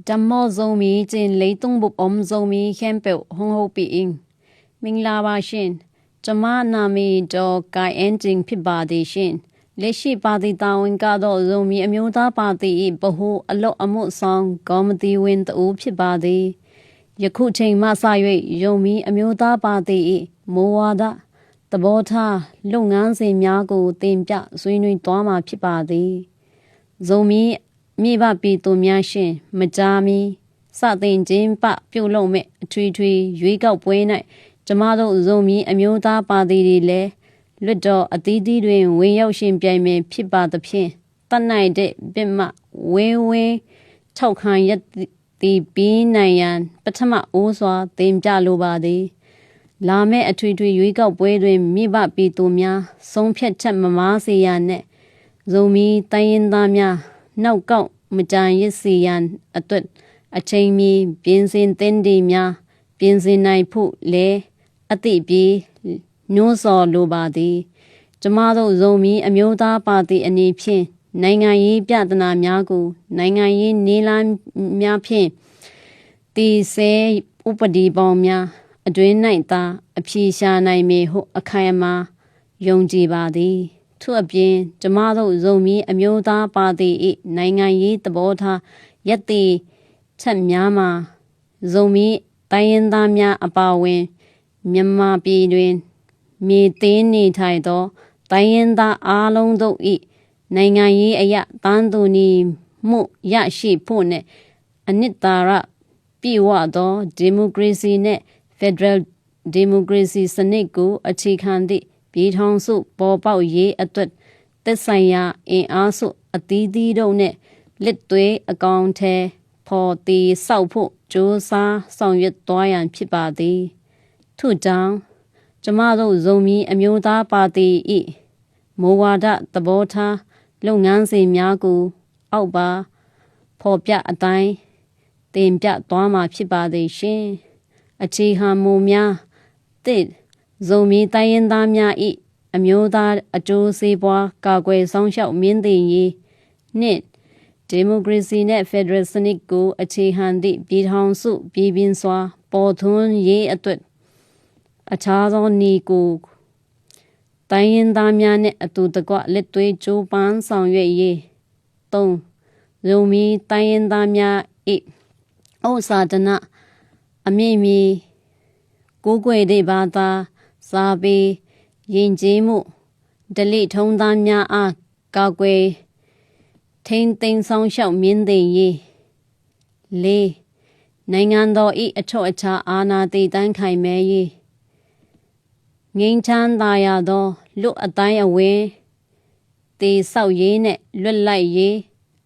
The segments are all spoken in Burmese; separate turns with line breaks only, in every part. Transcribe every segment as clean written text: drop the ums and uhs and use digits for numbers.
Jammo zomi jin leitung bup zomi hempel hong ho pi ing. Ming la ba shin. Jama nami do kai engine pi ba di shin. Leshi ba di tawin ka do zomi amyuta ba di bahu alo amu song gomdi win u pi ba di. Yaku ching ma sa yue yomi amyuta ba di mo wa da. Tabo tha lu ngan sin mya ko tin pya swai nui twa ma pi ba di. Zomi mi ba pi tu mya shin ma ja mi sa tin jin pa pyu long me thui thui yui kaw pwe nai ကျမတို့ဇုံမီအမျိုးသားပါတီတွေလည်းလွတ်တော်အသီးသီးတွင်ဝင်ရောက်ရှင်ပြိုင်မယ်ဖြစ်ပါသဖြင့်တတ်နိုင်တဲ့ပြစ်မှဝင်းထောက်ခံရသည်ပြီးနိုင်ရန်ပထမအိုးစွာတင်ပြလိုပါသည်လာမယ့်အထွေထွေရွေးကောက်ပွဲတွင်မိဘပြည်သူများဆုံးဖြတ်ချက်မမားစေရန်နှင့်ဇုံမီတိုင်းရင်းသားများနောက်ကောက်မကြံရစ်စေရန်အတွက်အချိန်မီပြင်ဆင်သင့်သည်များပြင်ဆင်နိုင်ဖို့လည်းအသည့်ပြေညွှန်းစော်လိုပါသည်ကျမတို့ဇုံမီအမျိုးသားပါတီအနေဖြင့်နိုင်ငံရေးပြဿနာများကိုနိုင်ငံရေးနေလမ်းများဖြင့်တည်ဆဲဥပဒေပေါင်းများအတွင်း၌သာအဖြေရှာနိုင်မည်ဟုအခိုင်အမာယုံကြည်ပါသည်ထို့အပြင်ကျမတို့ဇုံမီအမျိုးသားပါတီ၏နိုင်ငံရေးသဘောထားယက်တီချက်များမှာဇုံမီတိုင်းရင်းသားများအပါအဝင်မြန်မာပြည်တွင်မြေသိမ်းနေထိုင်သောတိုင်းရင်းသားအားလုံးတို့၏နိုင်ငံရေးအရာတန်းတူညီမှုရရှိဖို့နှင့်အနှစ်သာရပြည့်ဝသောဒီမိုကရေစီနှင့်ဖက်ဒရယ်ဒီမိုကရေစီစနစ်ကိုအခြေခံသည့်ပြည်ထောင်စုပေါ်ပေါက်ရေးအတွက်သက်ဆိုင်ရာအင်အားစုအသီးသီးတို့နှင့်လက်တွဲအကောင်အထည်ဖော်တည်ဆောက်ဖို့ကြိုးစားဆောင်ရွက်သွားရန်ဖြစ်ပါသည်ထို့ကြောင့်ကျမတို့ဇုံမီအမျိုးသားပါတီ၏မိုးဝါဒသဘောထားလုပ်ငန်းစဉ်များကိုအောက်ပါဖော်ပြအတိုင်းတင်ပြသွားမှာဖြစ်ပါသည်ရှင်အခြေခံမူများတစ်ဇုံမီတိုင်းရင်းသားများ၏အမျိုးသားအကျိုးစီးပွားကာကွယ်ဆောင်ရှောက်မြင့်တင်ရေးနှင့်ဒီမိုကရေစီနှင့်ဖက်ဒရယ်စနစ်ကိုအခြေခံသည့်ပြည်ထောင်စုပြည်ပြင်းစွာပေါ်ထွန်းရေးအတွက်အခြားသောနီကိုတိုင်းရင်းသားများနှင့်အတူတကွလက်တွဲကြိုးပမ်းဆောင်ရွက်ရေး၃ဇုံမီတိုင်းရင်းသားများ၏ဥစ္စာဒနာအမြင့်မီကိုးကွယ်သည့်ဘာသာစာပေယဉ်ကျေးမှုဓလေ့ထုံးသားများအားကာကွယ်ထိန်းသိမ်းဆောင်ရှောက်မြင့်တင်ရေး၄နိုင်ငံတော်၏အထောက်အထားအာဏာတည်တံ့ခိုင်မြဲရေးငြိမ်းချမ်းသာရသောလူအတိုင်းအဝင်းတည်ဆောက်ရေးနှင့်လွတ်လပ်ရေး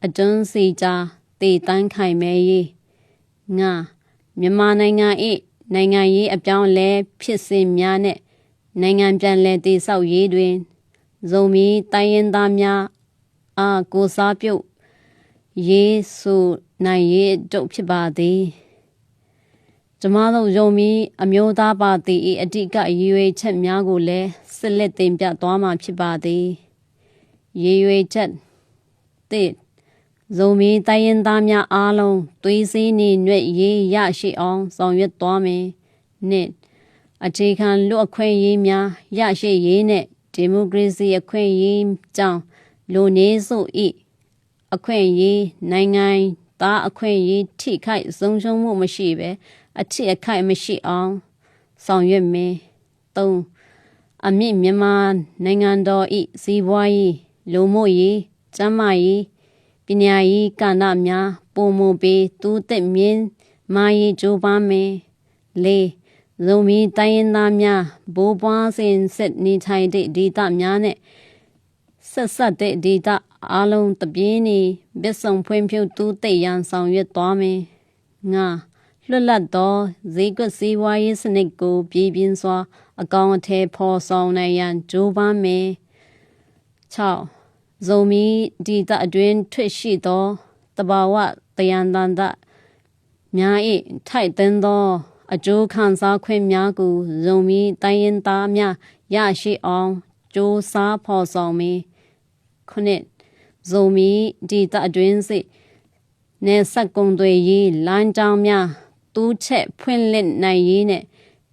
အတွန်းစီကြာတည်တံ့ခိုင်မြဲရေးငါမြန်မာနိုင်ငံ၏နိုင်ငံရေးအပြောင်းလဲဖြစ်စဉ်များနှင့်နိုင်ငံပြန်လည်တည်ဆောက်ရေးတွင်ဇုံမီတိုင်းရင်းသားများအားကိုစားပြုရေးဆိုနိုင်ရေးတို့ဖြစ်ပါသည်ကျမတို့ယုံမီအမျိုးသားပါတီ၏အဓိကရည်ရွယ်ချက်များကိုလည်းဆက်လက်တင်ပြသွားမှာဖြစ်ပါသည်ရည်ရွယ်ချက်တစ်ဇုံမီတိုင်းရင်းသားများအားလုံးသွေးစည်းညီညွတ်ရေးရရှိအောင်ဆောင်ရွက်သွားမယ်နှစ်အခြေခံလူအခွင့်အရေးများရရှိရေးနှင့်ဒီမိုကရေစီအခွင့်အရေးကြောင့်လူနည်းစု၏အခွင့်အရေးနိုင်ငံသားအခွင့်အရေးထိခိုက်ဆုံးရှုံးမှုမရှိဘဲအထစ်အခိုက်မရှိအောင်ဆောင်ရွက်မယ်၃အမြင့်မြန်မာနိုင်ငံတော်၏စီးပွားရေးလူမှုရေးကျန်းမာရေးပညာရေးကဏ္ဍများပုံမူပေးတိုးတက်မြင့်မာရေးကြိုးပမ်းမယ်၄ဇုံမီတိုင်းရင်းသားများဘိုးဘွားစဉ်ဆက်နေထိုင်သည့်ဒေသများနှင့်ဆက်တဲ့ဒေသအလုံးတပြင်းနေဘစ်ဆောင်ဖွံ့ဖြိုးတိုးတက်ရန်ဆောင်ရွက်သွားမယ်ငါလွတ်လပ်သောဈေးကွက်စီးပွားရေးစနစ်ကိုပြည်ပြင်းစွာအကောင်အထည်ဖော်ဆောင်နိုင်ရန်ကြိုးပမ်းမယ်၆ဇုံမီဒေသအတွင်းထွက်ရှိသောတဘာဝတယံတန်တများ၏ထိုက်တန်သောအကျိုးခံစားခွင့်များကိုဇုံမီတိုင်းရင်းသားများရရှိအောင်ကြိုးစားဖော်ဆောင်မည်ခုနှစ်ဇုံမီဒေသအတွင်းစိ နေဆက်ကုံတွေရေးလမ်းကြောင်းများတူးချက်ဖွင့်လှစ်နိုင်ရေးနဲ့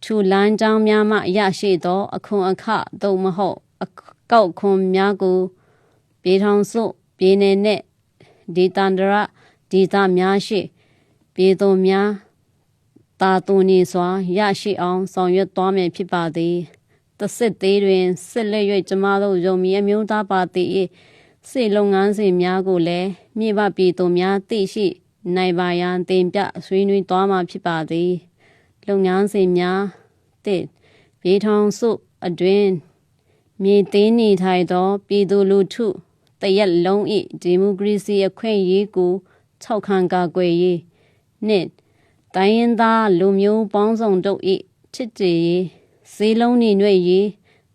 ထူလမ်းကြောင်းများမှရရှိသောအခွန်အခသို့မဟုတ်အကောက်ခွန်များကိုပြည်ထောင်စုပြည်နယ်နဲ့ဒေသန္တရဒေသများရှိပြည်သူများတာတူနေစွာရရှိအောင်ဆောင်ရွက်သွားမည်ဖြစ်ပါသည်တစစ်သေးတွင်စစ်လက်၍ကျမတို့ယုံမီအမျိုးသားပါတီ၏စေလုပ်ငန်းစဉ်များကိုလည်းမြေပပြည်သူများသိရှိနိုင်ပါရန်တင်ပြဆွေးနွေးသွားမှာဖြစ်ပါသည်လုပ်ငန်းစဉ်များတစ်ပြည်ထောင်စုအတွင်းမြေသိမ်းနေထိုင်သောပြည်သူလူထုတရက်လုံး၏ဒီမိုကရေစီအခွင့်အရေးကိုထောက်ခံကာကွယ်ရေးနှင့်တိုင်းရင်းသားလူမျိုးပေါင်းစုံတို့၏ချစ်ကြည်ရေးစည်းလုံးညီညွတ်ရေး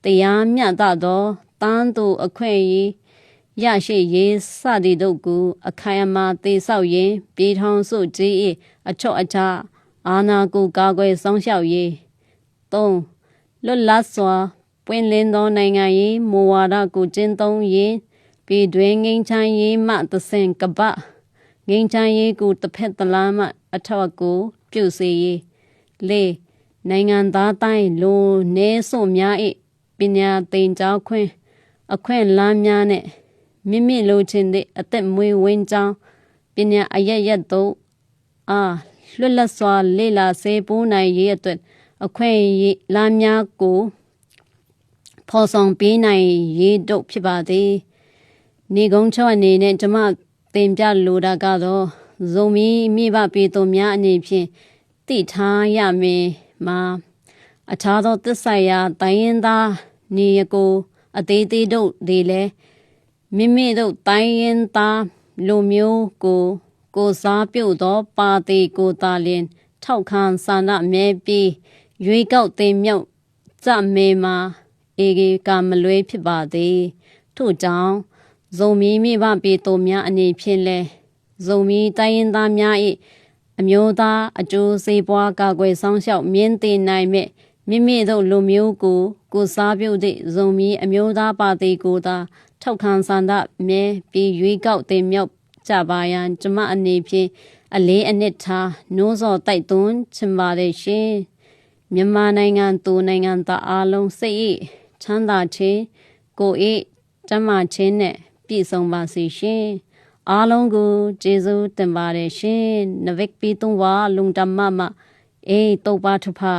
တရားမျှတသောတန်းတူအခွင့်အရေးရရှိရေးစသည်တို့ကိုအခိုင်အမာတည်ဆောက်ရင်းပြည်ထောင်စုကြီး၏အထောက်အထားအာဏာကိုကာကွယ်ဆောင်ရှောက်ရေး၃လွတ်လပ်စွာပွင့်လင်းသောနိုင်ငံရေးမူဝါဒကိုကျင့်သုံးရင်းပြည်တွင်းငြိမ်းချမ်းရေးမှတဆင့်ကပ္ပငြိမ်းချမ်းရေးကိုတစ်ဖက်တစ်လမ်းမှအထောက်အကူပြုစေရေး၄နိုင်ငံသားတိုင်းလူနည်းစုများ၏ပညာသင်ကြားခွင့်အခွင့်အလမ်းများနဲ့မိမိလိုချင်တဲ့အသက်မွေးဝမ်းကြောင်းပညာအရရက်တို့လွတ်လပ်စွာလေ့လာစေပိုးနိုင်ရေးအတွက်အခွင့်အရေးလမ်းများကိုဖော်ဆောင်ပေးနိုင်ရေးတို့ဖြစ်ပါသည်နေကုန်းချောအနေနဲ့ကျွန်မတင်ပြလိုတာကတော့ဇုံမီမိဘပြည်သူများအနေဖြင့်တည်ထားရမည်မှာအခြားသောသစ္စာရာတိုင်းရင်းသားနေရကိုအသေးသေးတို့ဒီလဲမိမိတို့တိုင်းရင်းသားလူမျိုးကိုစားပြုသောပါတီကိုသာလျှင်ထောက်ခံဆန္ဒမဲပြီးရွေးကောက်တင်မြှောက်ကြမေမှာအေကမလွဲဖြစ်ပါသည်ထို့ကြောင့်ဇုံမီမိဘပြည်သူများအနေဖြင့်လဲဇုံမီတိုင်းရင်းသားများ၏အမျိုးသားအကျိုးစီးပွားကာကွယ်ဆောင်ရှောက်မြင့်တင်နိုင်မဲ့မိမိတို့လူမျိုးကိုစားပြုသည့်ဇုံမီအမျိုးသားပါတီကိုသာထောက်ခံဆန္ဒမဲပြီးရွေးကောက်တင်မြှောက်ကြပါရန်ကျမအနေဖြင့်အလေးအနစ်ထားနှိုးဆော်တိုက်တွန်းချင်ပါတယ်ရှင်မြန်မာနိုင်ငံသူနိုင်ငံသားအားလုံးစိတ်၏ချမ်းသာခြင်းကိုယ်၏ကျန်းမာခြင်းနဲ့ပြည့်စုံပါစေရှင်အားလုံးကိုကျေးဇူးတင်ပါတယ်ရှင်နဗစ်ပီတုံဝါလုံတမမတုတ်ပါထဖာ